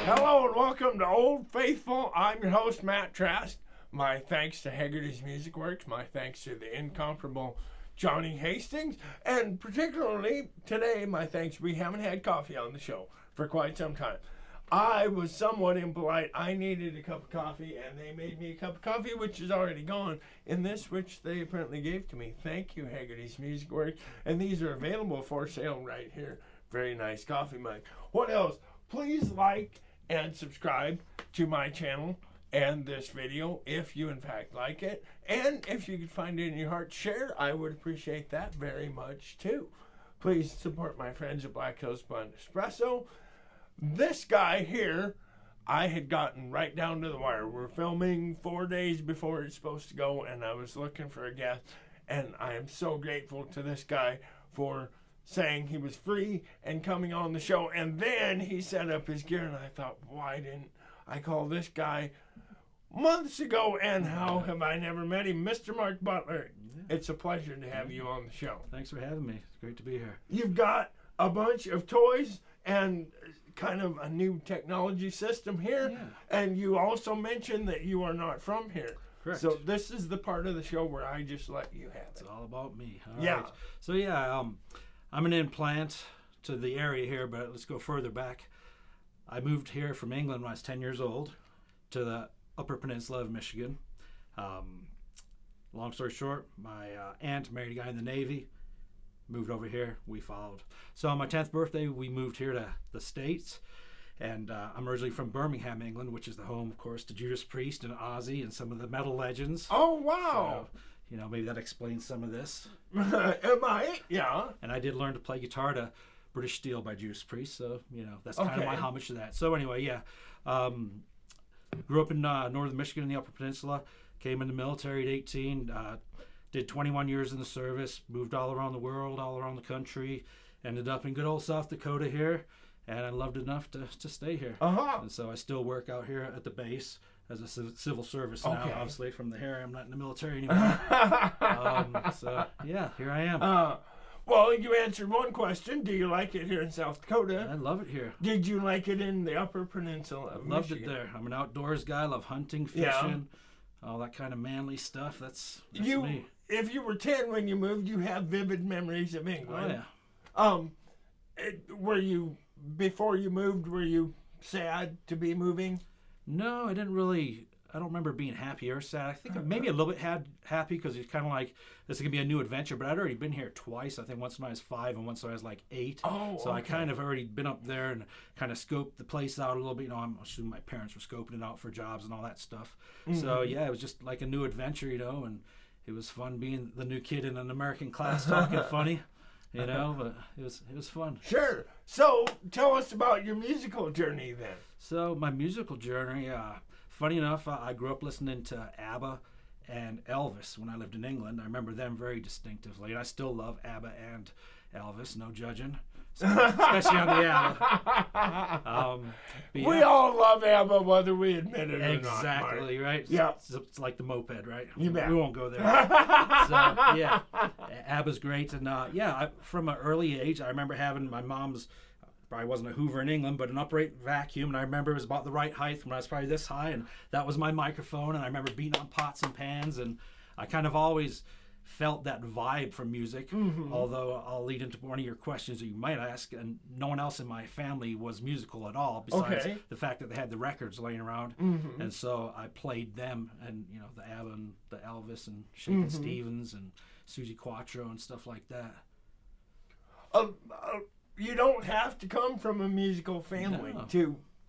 Hello and welcome to Old Faithful. I'm your host, Matt Trask. My thanks to Haggerty's Music Works. My thanks to the incomparable Johnny Hastings. And particularly today, my thanks, we haven't had coffee on the show for quite some time. I was somewhat impolite. I needed a cup of coffee, and they made me a cup of coffee, which is already gone, in this, which they apparently gave to me. Thank you, Haggerty's Music Works. And these are available for sale right here. Very nice coffee mug. What else? Please like and subscribe to my channel and this video if you in fact like it, and if you could find it in your heart, share. I would appreciate that very much too. Please support my friends at Black Hills Blend Espresso. This guy here, I had gotten right down to the wire. We're filming 4 days before it's supposed to go, and I was looking for a guest, and I am so grateful to this guy for saying he was free and coming on the show. And then he set up his gear, and I thought, why didn't I call this guy months ago? And how have I never met him? Mr. Mark Butler, it's a pleasure to have you on the show. Thanks for having me. It's great to be here. You've got a bunch of toys and kind of a new technology system here. Yeah. And you also mentioned that you are not from here. Correct. So this is the part of the show where I just let you have It's it. all about me. All Yeah. right. So I'm an implant to the area here, but let's go further back. I moved here from England when I was 10 years old to the Upper Peninsula of Michigan. Long story short, my aunt married a guy in the Navy, moved over here, we followed. So on my 10th birthday, we moved here to the States, and I'm originally from Birmingham, England, which is the home, of course, to Judas Priest and Ozzy and some of the metal legends. Oh, wow. So, maybe that explains some of this. Am I? Yeah. And I did learn to play guitar to British Steel by Judas Priest, so, that's kind of Okay. my homage to that. So anyway, yeah. Grew up in northern Michigan in the Upper Peninsula, came in the military at 18, did 21 years in the service, moved all around the world, all around the country, ended up in good old South Dakota here, and I loved it enough to stay here. Uh-huh. And so I still work out here at the base as a civil service now, Okay. obviously, from the hair. I'm not in the military anymore. So, yeah, here I am. Well, you answered one question. Do you like it here in South I Dakota? love it here. Did you like it in the Upper Peninsula of Loved it Michigan? there. I'm an outdoors guy. Love hunting, Yeah. fishing, all that kind of manly stuff. That's You, me. if you were 10 when you moved, you have vivid memories of Oh, England. yeah. Were you, before you moved, were you sad to be moving? No, I don't remember being happy or sad. I think maybe a little bit happy because it's kind of like this is going to be a new adventure, but I'd already been here twice. I think once when I was 5 and once when I was like 8. Oh, so I okay. kind of already been up there and kind of scoped the place out a little bit. I'm assuming my parents were scoping it out for jobs and all that stuff. So yeah, it was just like a new adventure, and it was fun being the new kid in an American class talking funny, but it was fun. Sure. So tell us about your musical journey then. So my musical journey, funny enough, I grew up listening to ABBA and Elvis when I lived in England. I remember them very distinctively, and I still love ABBA and Elvis, no judging, especially on the ABBA. But We yeah, all love ABBA, whether we admit it or not. exactly, right? Yeah. It's like the moped, right? You bet. We won't go there. So, yeah, ABBA's great. And, from an early age, I remember having my mom's, probably wasn't a Hoover in England, but an upright vacuum, and I remember it was about the right height when I was probably this high, and that was my microphone, and I remember beating on pots and pans, and I kind of always felt that vibe from music, although I'll lead into one of your questions that you might ask, and no one else in my family was musical at all, besides Okay. the fact that they had the records laying around, and so I played them, and the ABBA and the Elvis and Shakin' Stevens and Susie Quattro and stuff like that. You don't have to come from a musical family No.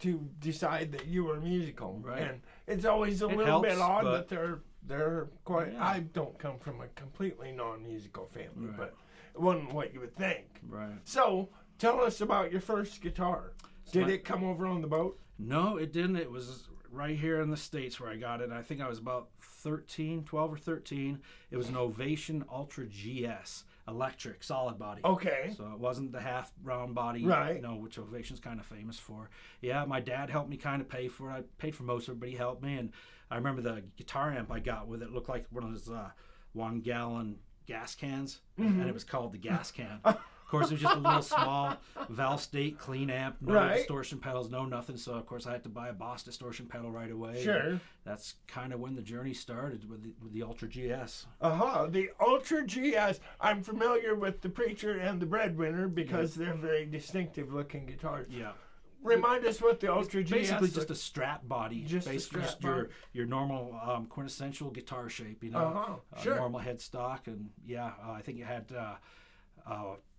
to decide that you are musical. Right. And it's always a It little bit helps, odd but- that they're quite. Yeah. I don't come from a completely non-musical family, Right. but it wasn't what you would think. Right. So tell us about your first guitar. Did my- it come over on the boat? No, it didn't. It was right here in the States where I got it. I think I was about 12 or 13. It was an Ovation Ultra GS, electric, solid body. Okay. So it wasn't the half round body, Right. which Ovation's kind of famous for. Yeah, my dad helped me kind of pay for it. I paid for most of it, but he helped me. And I remember the guitar amp I got with it looked like one of those 1 gallon gas cans, and it was called the gas can. Of course, it was just a little small Val State clean amp, no distortion pedals, no nothing. So, of course, I had to buy a Boss distortion pedal right away. Sure. That's kind of when the journey started with the Ultra GS. The Ultra GS. I'm familiar with the Preacher and the Breadwinner because they're very distinctive looking guitars. Yeah. Remind us what the Ultra GS basically just a strap body. Just basically just your normal quintessential guitar shape, Sure. Normal headstock, and I think it had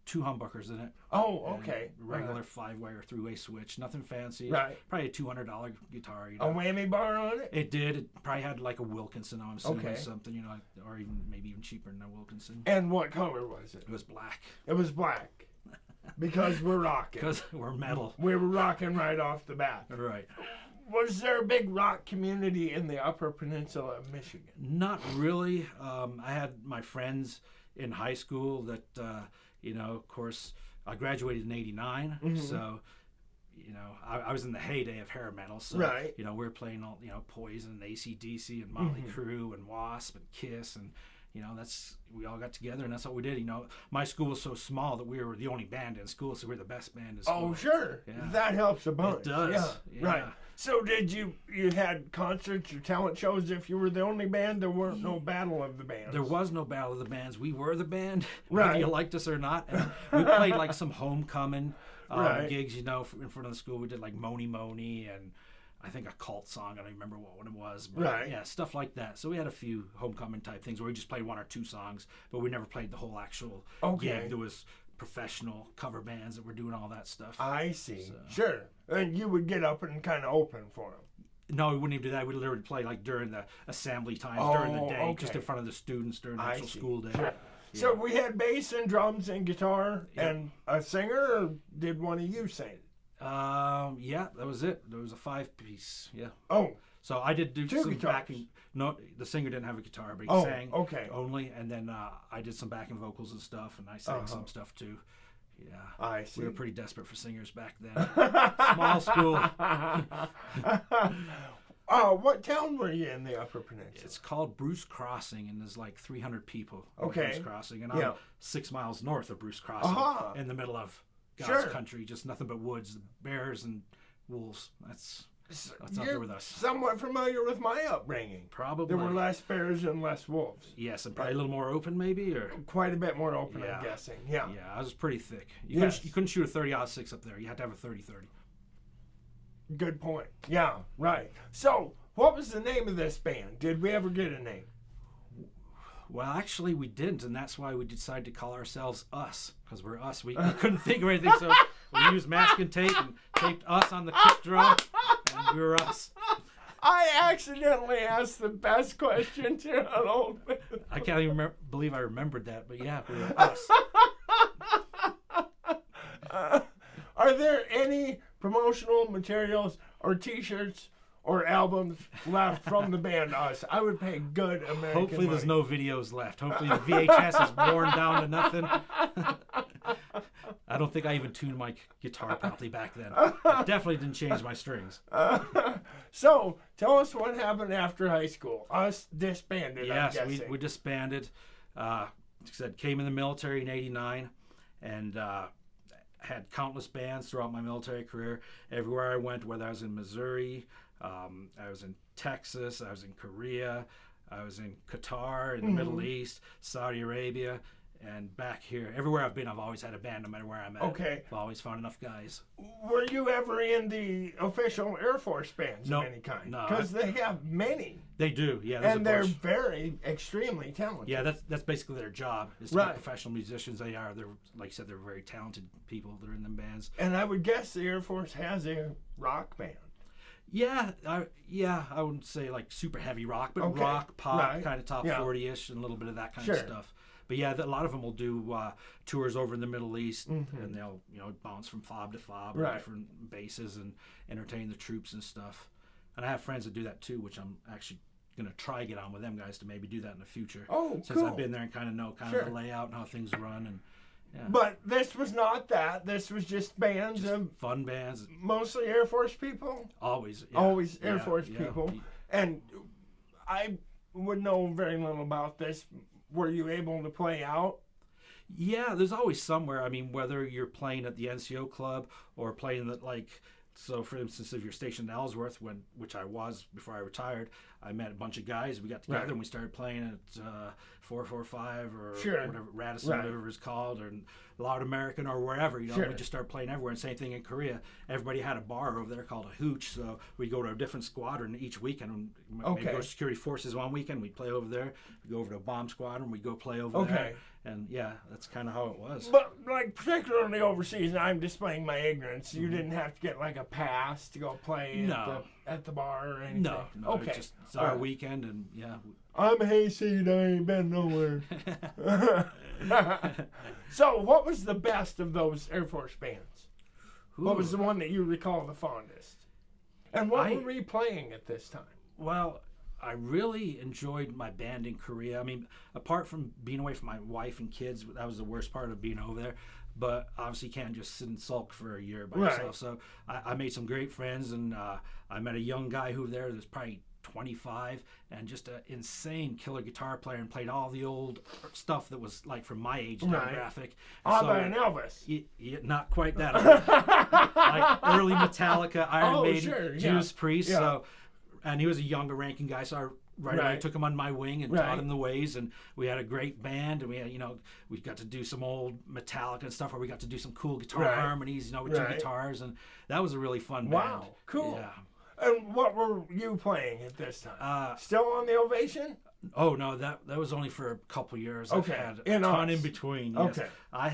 2 humbuckers in it. Oh, okay. Regular 5-wire 3-way switch, nothing fancy. Right. Probably a $200 guitar. A whammy bar on it? It did. It probably had like a Wilkinson, I'm assuming, Okay. something, or maybe even cheaper than a Wilkinson. And what color was it? It was black. It was black. Because we're rocking. Because we're metal. We were rocking right off the bat. Right. Was there a big rock community in the Upper Peninsula of Michigan? Not really. I had my friends in high school that, of course, I graduated in '89, so, I was in the heyday of hair metal. So, right. We were playing all, Poison and AC/DC and Motley Crue and Wasp and Kiss and, we all got together and that's what we did. My school was so small that we were the only band in school, so we were the best band in school. Oh, sure. Yeah. That helps a bunch. It does. Yeah. Right. So did you had concerts or talent shows if you were the only band? There weren't no battle of the bands. There was no battle of the bands. We were the band, right. whether you liked us or not. And we played like some homecoming gigs, in front of the school. We did like Moni Moni and I think a Cult song. I don't remember what one it was. But right. Yeah, stuff like that. So we had a few homecoming type things where we just played 1 or 2 songs, but we never played the whole actual gig. There was professional cover bands that were doing all that stuff. I see. So. Sure. And you would get up and kind of open for them. No, we wouldn't even do that. We'd literally play like during the assembly times, during the day, just in front of the students during the actual school day. Sure. Yeah. So we had bass and drums and guitar and a singer, or did one of you sing? That was it. There was a 5-piece. Yeah. Oh. So I did do 2 some guitars. backing. No, the singer didn't have a guitar, but he sang only. And then I did some backing vocals and stuff, and I sang some stuff too. Yeah. I see. We were pretty desperate for singers back then. Small school. What town were you in the Upper Peninsula? It's called Bruce Crossing, and there's like 300 people in Bruce Crossing. And I'm 6 miles north of Bruce Crossing, in the middle of God's country, just nothing but woods, bears and wolves. That's out there with us. Somewhat familiar with my upbringing. Probably. There were less bears and less wolves. Yes, and probably a little more open, maybe, or quite a bit more open. I'm guessing. Yeah. Yeah, I was pretty thick. You couldn't shoot a 30-06 up there. You had to have a 30-30. Good point. Yeah. Right. So, what was the name of this band? Did we ever get a name? Well, actually, we didn't, and that's why we decided to call ourselves Us, because we're us. We couldn't think of anything, so we used masking tape and taped Us on the kick drum, and we were Us. I accidentally asked the best question to an old man. I can't even believe I remembered that, but yeah, we were Us. Are there any promotional materials or T-shirts or albums left from the band Us? I would pay good American Hopefully money. There's no videos left. Hopefully the VHS is worn down to nothing. I don't think I even tuned my guitar properly back then. I definitely didn't change my strings. So, tell us what happened after high school. Us disbanded, yes, I'm guessing. we disbanded. Like I said, came in the military in '89 and had countless bands throughout my military career. Everywhere I went, whether I was in Missouri, I was in Texas, I was in Korea, I was in Qatar, in the Middle East, Saudi Arabia, and back here. Everywhere I've been, I've always had a band no matter where I'm at. Okay. I've always found enough guys. Were you ever in the official Air Force bands of any kind? No. Because they have many. They do, yeah. And they're very, extremely talented. Yeah, that's basically their job, is to be professional musicians. They're, like I said, they're very talented people that are in them bands. And I would guess the Air Force has a rock band. Yeah, I wouldn't say like super heavy rock, but rock, pop, kind of top 40-ish, and a little bit of that kind of stuff. But yeah, a lot of them will do tours over in the Middle East, and they'll bounce from fob to fob, or different bases, and entertain the troops and stuff. And I have friends that do that too, which I'm actually gonna try get on with them guys to maybe do that in the future. Oh, since I've been there and kind of know of the layout and how things run. And yeah. But this was not that. This was just bands of fun bands, mostly Air Force people. Always Air Force people. And I would know very little about this. were you able to play out? Yeah, there's always somewhere. I mean, whether you're playing at the NCO club or playing at so for instance, if you're stationed in Ellsworth, which I was before I retired, I met a bunch of guys. We got together and we started playing at 445 or whatever, Radisson, whatever it's called, or Loud American or wherever. We just started playing everywhere. And same thing in Korea. Everybody had a bar over there called a hooch. So we'd go to a different squadron each weekend. We'd go to security forces one weekend. We'd play over there. We'd go over to a bomb squadron. We'd go play over there. And yeah, that's kind of how it was. But particularly overseas, and I'm displaying my ignorance, you didn't have to get a pass to go play at the bar or anything? No. Okay. It's our weekend, and yeah. I'm hayseed, I ain't been nowhere. So what was the best of those Air Force bands? Ooh. What was the one that you recall the fondest? And what were we playing at this time? Well, I really enjoyed my band in Korea. I mean, apart from being away from my wife and kids, that was the worst part of being over there. But obviously you can't just sit and sulk for a year by yourself. So I made some great friends, and I met a young guy who there was probably 25 and just an insane killer guitar player, and played all the old stuff that was from my age demographic. ABBA and Elvis. Not quite that old. Like early Metallica, Iron Maiden, Judas Priest. Yeah. So, and he was a younger ranking guy, so I away took him on my wing and taught him the ways, and we had a great band, and we had, we got to do some old Metallica and stuff where we got to do some cool guitar harmonies, with two guitars, and that was a really fun band. Wow, cool. Yeah. And what were you playing at this time? Still on the Ovation? Oh no, that was only for a couple years. Okay. I've had a ton in between. Yes. Okay. I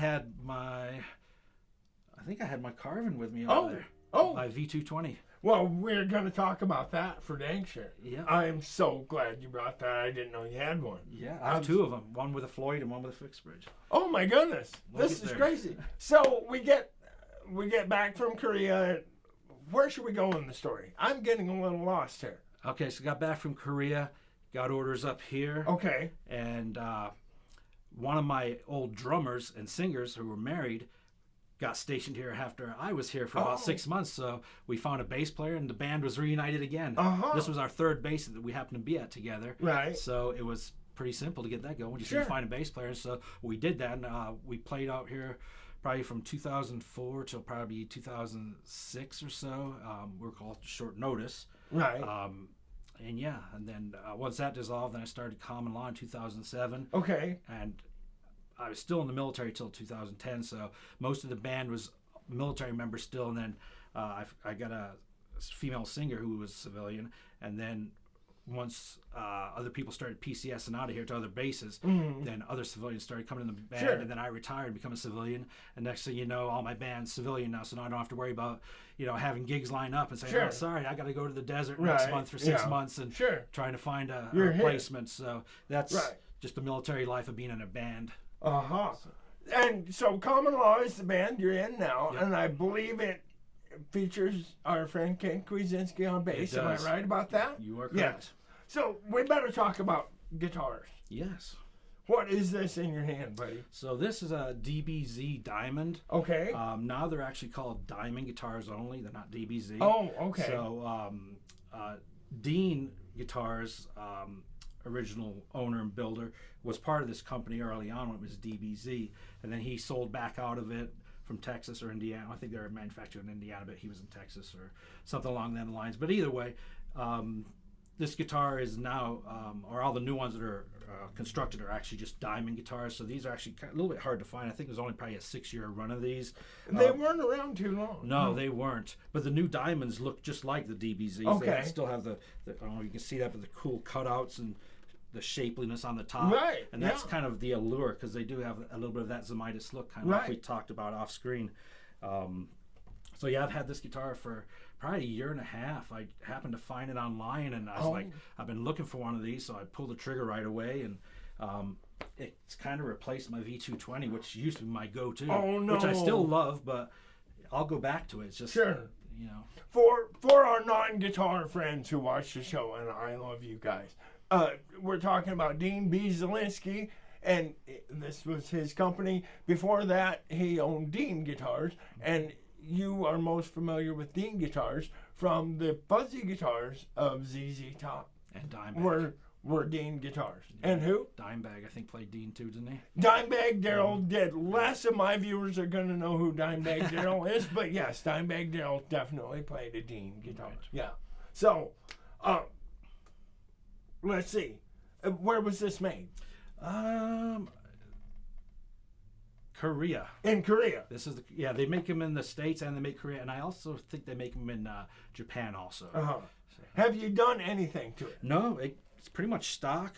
think I had my Carvin with me over there. Oh. My V220. Well, we're going to talk about that for dang sure. Yeah. I'm so glad you brought that. I didn't know you had one. Yeah, I have two of them. One with a Floyd and one with a fixed bridge. Oh my goodness. This is crazy. So we get back from Korea. Where should we go in the story? I'm getting a little lost here. Okay, so got back from Korea, got orders up here. Okay. And one of my old drummers and singers who were married got stationed here after I was here for about 6 months. So we found a bass player, and the band was reunited again. This was our third bass that we happened to be at together. Right. So it was pretty simple to get that going. You should find a bass player. So we did that, and we played out here probably from 2004 till probably 2006 or so. We were called Short Notice. Right. And then once that dissolved, then I started Common Law in 2007. Okay. And I was still in the military till 2010, so most of the band was military members still. And then I got a female singer who was civilian. And then once other people started PCSing out of here to other bases, then other civilians started coming in the band, and then I retired and become a civilian. And next thing you know, all my band's civilian now, so now I don't have to worry about having gigs line up and saying, oh, sorry, I got to go to the desert next month for 6 months and trying to find a replacement. So that's just the military life of being in a band. And so Common Law is the band you're in now, and I believe it features our friend Ken Kwiatkowski on bass. Am I right about that? You are correct. Yeah. So we better talk about guitars. Yes. What is this in your hand, buddy? So this is a DBZ Diamond. Okay. Now they're actually called Diamond guitars only. They're not DBZ. Oh, okay. So Dean Guitars, original owner and builder, was part of this company early on when it was DBZ, and then he sold back out of it from Texas or Indiana. I think they were manufactured in Indiana, but he was in Texas or something along that lines. But either way, this guitar is now, or all the new ones that are constructed are actually just Diamond guitars. So these are actually a little bit hard to find. I think there's only probably a 6-year run of these. They weren't around too long. No, they weren't. But the new Diamonds look just like the DBZs. Okay. They still have the I don't know if you can see that, but the cool cutouts and the shapeliness on the top. Right. And that's kind of the allure, because they do have a little bit of that Zemaitis look, kind of like we talked about off screen. So yeah, I've had this guitar for probably a year and a half. I happened to find it online, and I was like, I've been looking for one of these, so I pulled the trigger right away, and it's kind of replaced my V220, which used to be my go-to, which I still love, but I'll go back to it. It's just, For our non-guitar friends who watch the show, and I love you guys, we're talking about Dean B. Zielinski, and this was his company. Before that, he owned Dean Guitars, and you are most familiar with Dean Guitars from the fuzzy guitars of ZZ Top and Dimebag. were Dean guitars. And who? Dimebag, I think, played Dean too, didn't he? Dimebag Darrell did. Less of my viewers are going to know who Dimebag Darrell is, but yes, Dimebag Darrell definitely played a Dean guitar. Right. Yeah. So, let's see. Where was this made? Korea. In Korea. This is they make them in the States and they make Korea, and I also think they make them in Japan also. Uh-huh. Have you done anything to it? No, it's pretty much stock.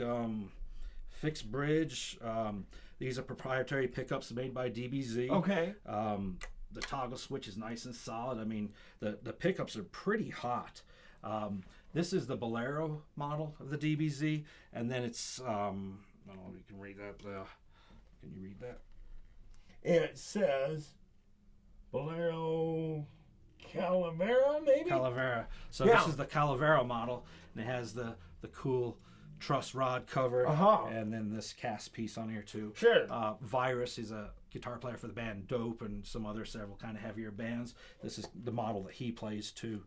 Fixed bridge. These are proprietary pickups made by DBZ. Okay. The toggle switch is nice and solid. I mean, the pickups are pretty hot. This is the Bolero model of the DBZ, and then it's I don't know if you can read that. Can you read that? It says Bolero Calavera, maybe? Calavera. So Yeah. this is the Calavera model, and it has the cool truss rod cover, and then this cast piece on here too. Sure. Virus is a guitar player for the band Dope and some other several kind of heavier bands. This is the model that he plays too.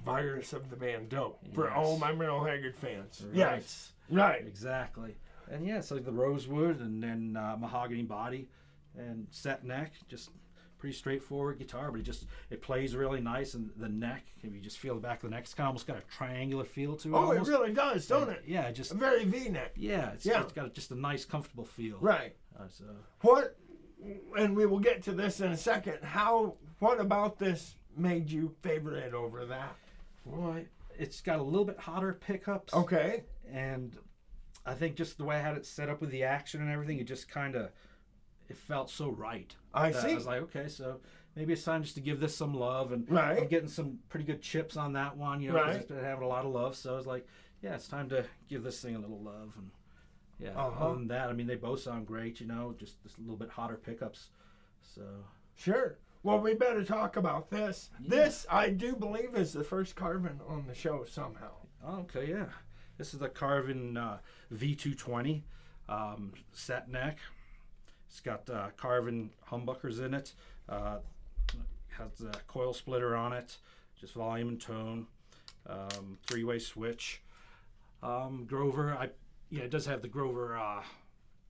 Virus of the band Dope. For Yes. all my Merle Haggard fans. Right. Yes. Right. Exactly. And yeah, so the rosewood and then mahogany body and set neck, just pretty straightforward guitar, but it plays really nice, and the neck, if you just feel the back of the neck, it's kind of almost got a triangular feel to it. Oh, almost. it really does, don't it? Yeah, just A very V-neck. yeah, it's got just a nice, comfortable feel. Right. So What, and we will get to this in a second, what about this made you favorite it over that? well, it's got a little bit hotter pickups. Okay. And I think just the way I had it set up with the action and everything, it just kind of, it felt so right. I that see. I was like, okay, so maybe it's time just to give this some love. And Right. I'm getting some pretty good chips on that one, 'cause Right. it's been having a lot of love. So I was like, yeah, it's time to give this thing a little love. And yeah, Uh-huh. other than that, I mean, they both sound great, just this little bit hotter pickups. So Sure. Well, we better talk about this. Yeah. This, I do believe, is the first Carvin on the show somehow. oh, okay, yeah. This is the Carvin V220 set neck. It's got Carvin humbuckers in it. Has a coil splitter on it, just volume and tone. Three-way switch. Grover, it does have the Grover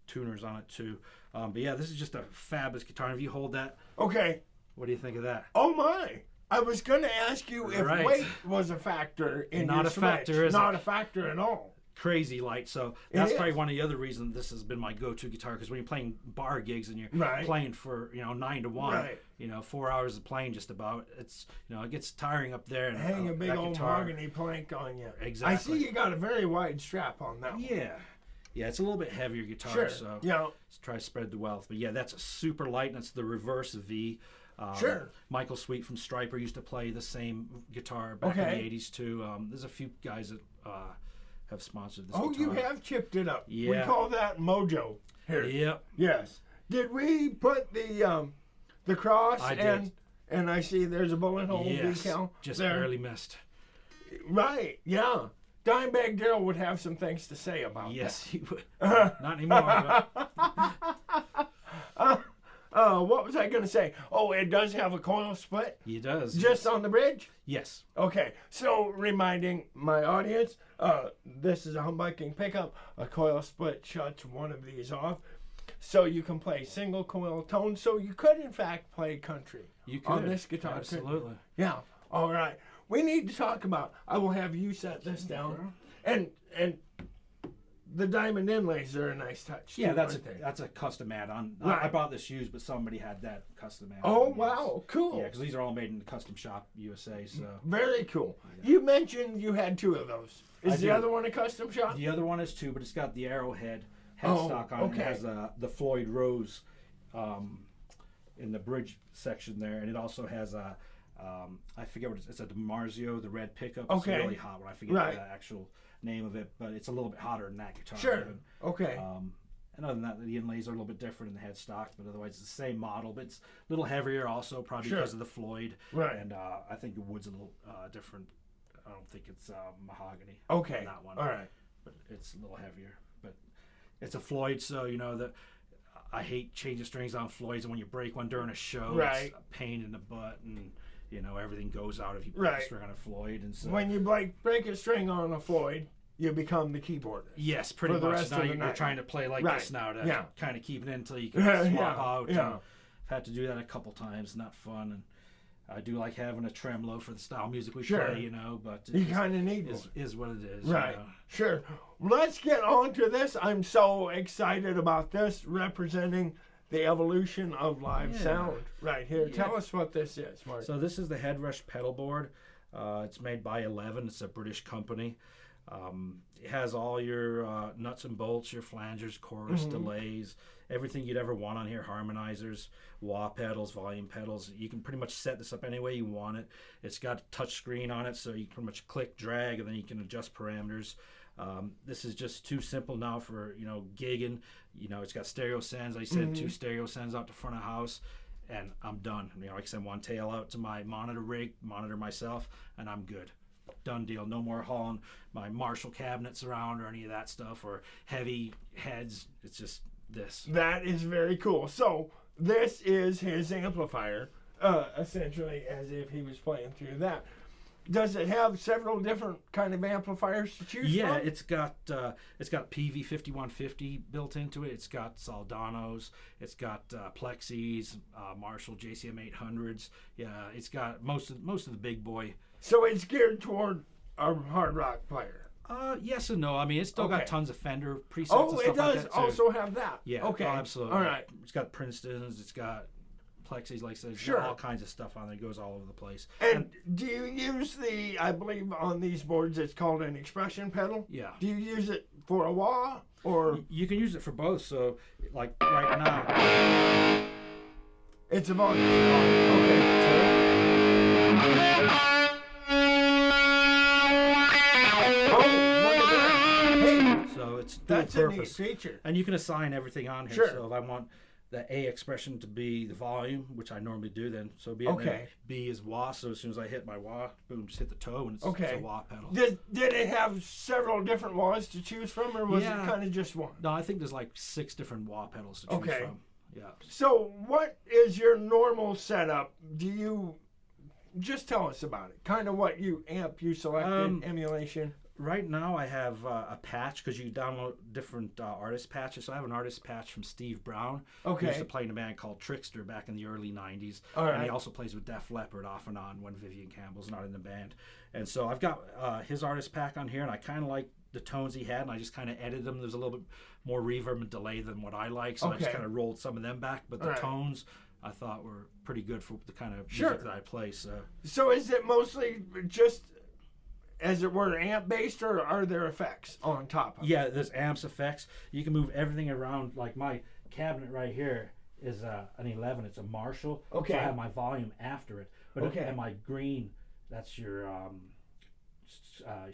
tuners on it too. But yeah, this is just a fabulous guitar. If you hold that, Okay. what do you think of that? Oh my! I was going to ask you if Right. weight was a factor in Not your a factor, switch. is Not it? a factor at all. Crazy light. So It that's is. probably one of the other reasons this has been my go-to guitar, because when you're playing bar gigs and you're Right. playing for 9 to 1, Right. 4 hours of playing just about, it's it gets tiring up there. And Hang a big that old guitar, mahogany plank on you. Exactly. I see you got a very wide strap on that one. Yeah, it's a little bit heavier guitar, Sure. so Yeah. let's try to spread the wealth. But yeah, that's a super light, and it's the reverse V. Sure. Michael Sweet from Stryper used to play the same guitar back Okay. in the 80s too. There's a few guys that have sponsored this Oh, guitar. you have chipped it up. We Yeah. call that mojo here. Yep. Yes. Did we put the cross I did. and I see there's a bullet hole Yes, decal just there. barely missed. Right. Yeah. Dimebag Darrell would have some things to say about Yes, he would. Not anymore. But what was I going to say? Oh, it does have a coil split he does. just on the bridge? Yes. Okay, so reminding my audience, this is a humbucking pickup. A coil split shuts one of these off, so you can play single coil tone. So you could, in fact, play country You could. on this guitar. couldn't you? Absolutely. Yeah. All right. We need to talk about. I will have you set this down, and the diamond inlays are a nice touch. Yeah, too, that's aren't they? that's a custom add-on. Right. I bought this used, but somebody had that custom add-on. Oh yes. wow, cool. Yeah, because these are all made in the custom shop USA. So Very cool. You mentioned you had two of those. Is I the do. other one a custom shop? the other one is too, but it's got the arrowhead Oh, headstock on it. okay. It has the Floyd Rose in the bridge section there, and it also has a I forget what it's a DiMarzio, the red pickup. It's Okay. a really hot one. I forget Right. the actual name of it, but it's a little bit hotter than that guitar. Sure. even. Okay. And other than that, the inlays are a little bit different in the headstock, but otherwise it's the same model. But it's a little heavier also, probably Sure. because of the Floyd. Right. And I think the wood's a little different. I don't think it's mahogany. Okay. On that one. All right. But it's a little heavier. But it's a Floyd, so I hate changing strings on Floyds, and when you break one during a show, Right. it's a pain in the butt, and everything goes out if you break Right. a string on a Floyd. And so When you break a string on a Floyd, you become the keyboardist. Yes, pretty For the much. rest Now of the you're night. trying to play like Right. this now to Yeah. kind of keep it in until you can swap out. Yeah. And I've had to do that a couple times. Not fun. And I do like having a tremolo for the style of music we Sure. play, but You kind of need one. is what it is. Right. Sure. Let's get on to this. I'm so excited about this, representing the evolution of live sound right here. Yeah. Tell us what this is, Mark. So this is the Headrush pedal board. It's made by 11. It's a British company. It has all your nuts and bolts, your flangers, chorus, delays, everything you'd ever want on here, harmonizers, wah pedals, volume pedals. You can pretty much set this up any way you want it. It's got a touch screen on it, so you can pretty much click, drag, and then you can adjust parameters. This is just too simple now for, gigging. It's got stereo sends. Like I said, 2 stereo sends out to front of house, and I'm done. I can send one tail out to my monitor rig, monitor myself, and I'm good. Done deal. No more hauling my Marshall cabinets around or any of that stuff or heavy heads. It's just this. That is very cool. So this is his amplifier, essentially as if he was playing through that. Does it have several different kind of amplifiers to choose Yeah, from? it's got PV 5150 built into it. It's got Soldanos. It's got Plexis, Marshall JCM 800s. Yeah, it's got most of the big boy. So it's geared toward a hard rock player. Yes and no. I mean, it's still Okay. got tons of Fender presets. Oh, and it stuff like does that too. also have that. Yeah. Okay. Oh, absolutely. All right. It's got Princetons. It's got Plexis, like I said. It's Sure. got all kinds of stuff on there. It goes all over the place. And do you use I believe on these boards it's called an expression pedal? Yeah. Do you use it for a wah or You can use it for both. So, like right now. it's a volume? Okay. So it's dual That's a neat purpose. feature. And you can assign everything on here. Sure. So if I want the A expression to be the volume, which I normally do, then so be it. Okay. Then B is wah. So as soon as I hit my wah, boom, just hit the toe, and it's Okay. a wah pedal. Did it have several different wahs to choose from, or was it Yeah. kind of just one? No, I think there's like 6 different wah pedals to choose Okay. from. Yeah. So what is your normal setup? Do you just tell us about it? Kind of what amp you selected, emulation. Right now I have a patch because you download different artist patches. So I have an artist patch from Steve Brown. Okay. He used to play in a band called Trickster back in the early 90s. All And he right. also plays with Def Leppard off and on when Vivian Campbell's not in the band. And so I've got his artist pack on here, and I kind of like the tones he had, and I just kind of edited them. There's a little bit more reverb and delay than what I like, so I just Okay. kind of rolled some of them back. But the All right. tones I thought were pretty good for the kind of Sure. music that I play. So is it mostly just, as it were, amp based, or are there effects on top of it? Yeah, there's amps, effects. You can move everything around. Like my cabinet right here is an 11. It's a Marshall. Okay. So I have my volume after it. But Okay. and my green, that's your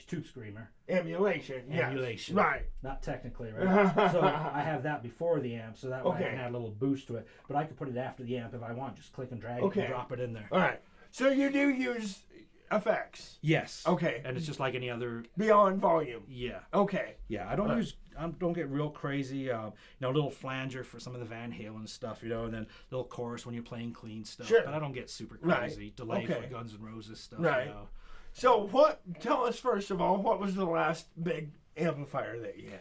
tube screamer. Emulation. Yes. Emulation. Right. Not technically, right? So I have that before the amp, so that way Okay. I can add a little boost to it. But I can put it after the amp if I want. Just click and drag Okay. and drop it in there. All right. So you do use effects Yes. Okay. And it's just like any other. beyond volume. Yeah. Okay. Yeah, I don't get real crazy. A little flanger for some of the Van Halen stuff, and then little chorus when you're playing clean stuff. Sure. But I don't get super Right. crazy. Delay Okay. for Guns N' Roses stuff. Right. So tell us first of all, what was the last big amplifier that you had?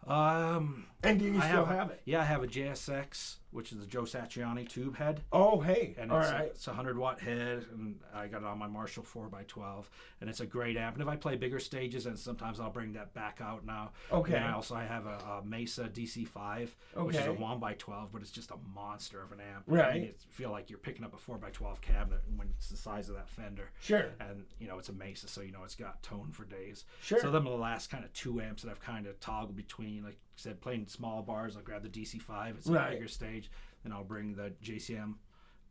And do you still have it? Yeah, I have a JSX, which is the Joe Satriani tube head. Oh, hey. And All it's, right. it's a 100-watt head, and I got it on my Marshall 4x12, and it's a great amp. And if I play bigger stages, then sometimes I'll bring that back out now. Okay. And I have a Mesa DC5, which is a Okay. 1x12, but it's just a monster of an amp. Right. You feel like you're picking up a 4x12 cabinet when it's the size of that Fender. Sure. And, it's a Mesa, so, it's got tone for days. Sure. So them are the last kind of 2 amps that I've kind of toggled between. Like I said, playing small bars, I'll grab the DC5. It's Right. a bigger stage. Then I'll bring the JCM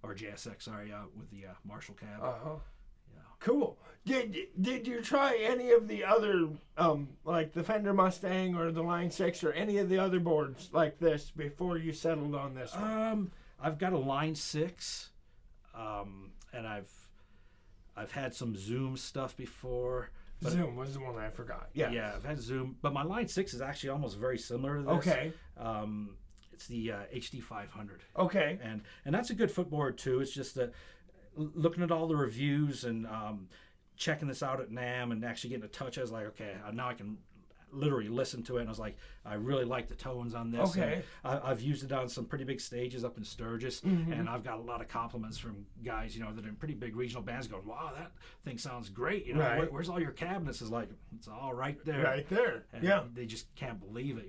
or JSX, out with the Marshall cab. Uh-huh. Yeah. Cool. Did you try any of the other, like the Fender Mustang or the Line 6 or any of the other boards like this before you settled on this one? I've got a Line 6, and I've had some Zoom stuff before. Zoom was the one I forgot. Yeah. Yeah, I've had Zoom, but my Line 6 is actually almost very similar to this. Okay. It's the HD 500. Okay. And that's a good footboard too. It's just that looking at all the reviews and checking this out at NAMM and actually getting a touch, I was like, okay, now I can literally listened to it and I was like, I really like the tones on this. Okay. I've used it on some pretty big stages up in Sturgis, and I've got a lot of compliments from guys, that are in pretty big regional bands going, wow, that thing sounds great. Right. Where's all your cabinets? Is like, it's all right there. Right there. And yeah. they just can't believe it,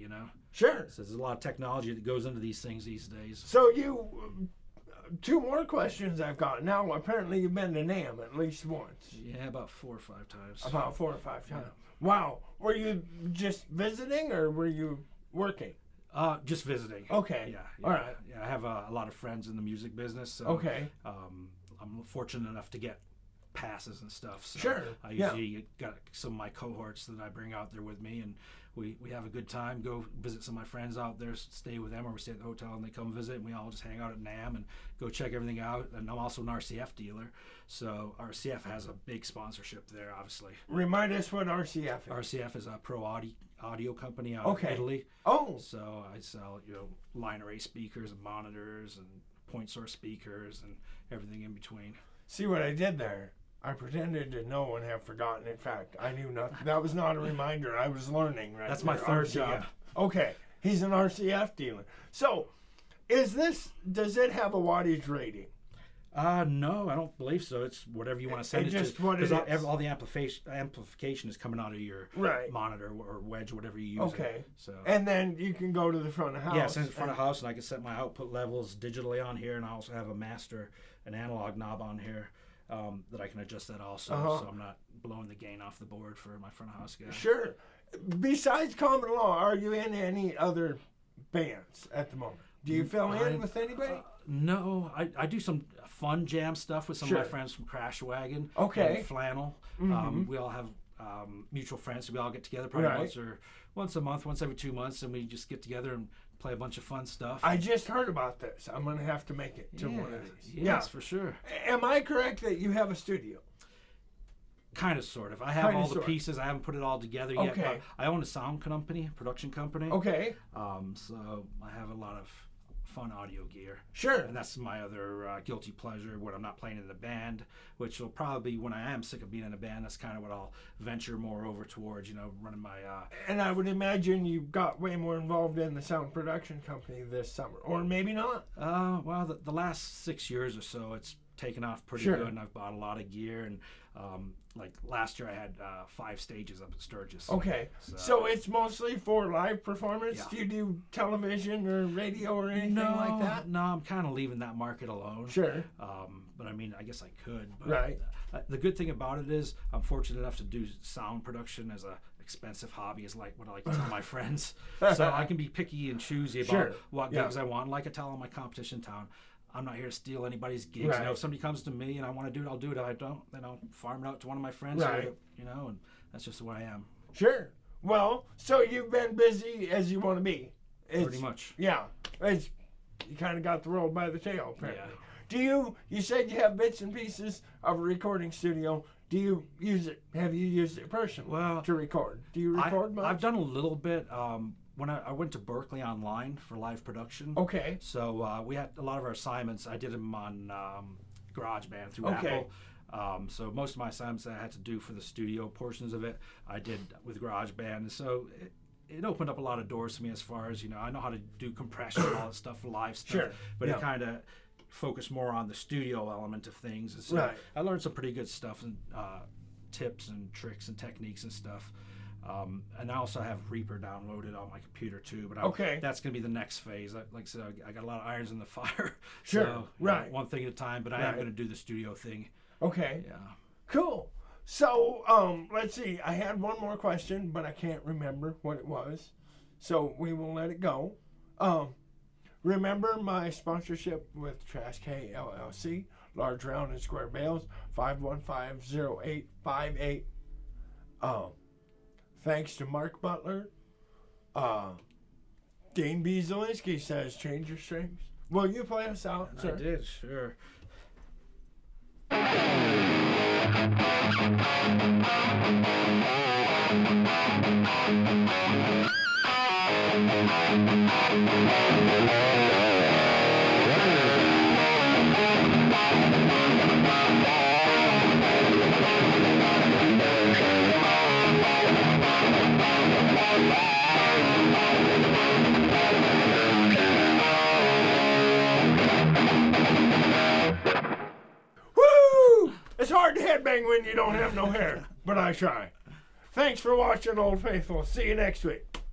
Sure. So there's a lot of technology that goes into these things these days. So two more questions I've got. Now, apparently you've been to NAMM at least once. Yeah, about 4 or 5 times. About 4 or 5 times. Yeah. Wow. Were you just visiting or were you working? Just visiting. Okay. Yeah. All right. Yeah, I have a lot of friends in the music business. So, Okay. I'm fortunate enough to get passes and stuff. So Sure. I usually got some of my cohorts that I bring out there with me, and we have a good time. Go visit some of my friends out there, stay with them, or we stay at the hotel and they come visit, and we all just hang out at NAMM and go check everything out. And I'm also an RCF dealer, so RCF has a big sponsorship there, obviously. Remind us what RCF is. RCF is a pro audio company out Okay. of Italy. Oh. So I sell, line array speakers and monitors and point source speakers and everything in between. See what I did there? I pretended to know and have forgotten. In fact, I knew nothing. That was not a reminder. I was learning right That's there. my third RCF. job. Okay. He's an RCF dealer. So, does it have a wattage rating? No, I don't believe so. It's whatever you want to send it just to. what it Because is. all the amplification is coming out of your Right. monitor or wedge, whatever you use. Okay. So And then you can go to the front of house. yeah, send it in front of house, and I can set my output levels digitally on here, and I also have an analog knob on here that I can adjust that also, so I'm not blowing the gain off the board for my front of house guy. Sure. Besides Common Law, are you in any other bands at the moment? Do you fill in with anybody? No, I do some fun jam stuff with some Sure. of my friends from Crash Wagon. Okay. And Flannel. We all have mutual friends, so we all get together probably Right. once a month, once every 2 months, and we just get together and play a bunch of fun stuff. I just heard about this. I'm going to have to make it to one of these. Yes, for sure. Am I correct that you have a studio? Kind of, sort of. I have Kinda, all the sort of. pieces. I haven't put it all together yet. Okay. But I own a sound company, production company. Okay. So I have a lot of fun audio gear. Sure. And that's my other guilty pleasure when I'm not playing in the band, which will probably, when I am sick of being in a band, that's kind of what I'll venture more over towards, running my... And I would imagine you got way more involved in the sound production company this summer. Or maybe not. Well, the last 6 years or so, it's taken off pretty Sure. good, and I've bought a lot of gear, and like last year I had 5 stages up at Sturgis. Okay. So it's mostly for live performance? Yeah. Do you do television or radio or anything like that? No, I'm kind of leaving that market alone. Sure. But I mean, I guess I could. But Right. The good thing about it is I'm fortunate enough to do sound production as a expensive hobby, is like what I like to tell my friends. So I can be picky and choosy about Sure. what Yeah. gigs I want. Like I tell all my competition town, I'm not here to steal anybody's gigs. Right. If somebody comes to me and I want to do it, I'll do it. If I don't, then I'll farm it out to one of my friends. Right. And that's just the way I am. Sure. Well, so you've been busy as you want to be. Pretty much. Yeah. You kind of got the world by the tail, apparently. Yeah. You said you have bits and pieces of a recording studio. Do you use it? Have you used it personally to record? Do you record much? I've done a little bit. When I went to Berkeley online for live production. Okay. So we had a lot of our assignments. I did them on GarageBand through Okay. Apple. So most of my assignments that I had to do for the studio portions of it, I did with GarageBand. So it opened up a lot of doors for me as far as, I know how to do compression and all that stuff, live stuff. Sure. But Yeah. it kind of focused more on the studio element of things. And so Right. I learned some pretty good stuff and tips and tricks and techniques and stuff. And I also have Reaper downloaded on my computer too, but that's going to be the next phase. Like I said, I got a lot of irons in the fire. Sure, So, right. One thing at a time, but I am going to do the studio thing. Okay. Yeah. Cool. So, let's see. I had one more question, but I can't remember what it was. So we will let it go. Remember my sponsorship with Trash K LLC, large round and square bales, 515-0858. Thanks to Mark Butler. Dane B. Zielinski says, change your strings. Will you play us out, And sir? I did, sure. It's hard to headbang when you don't have no hair, but I try. Thanks for watching, Old Faithful. See you next week.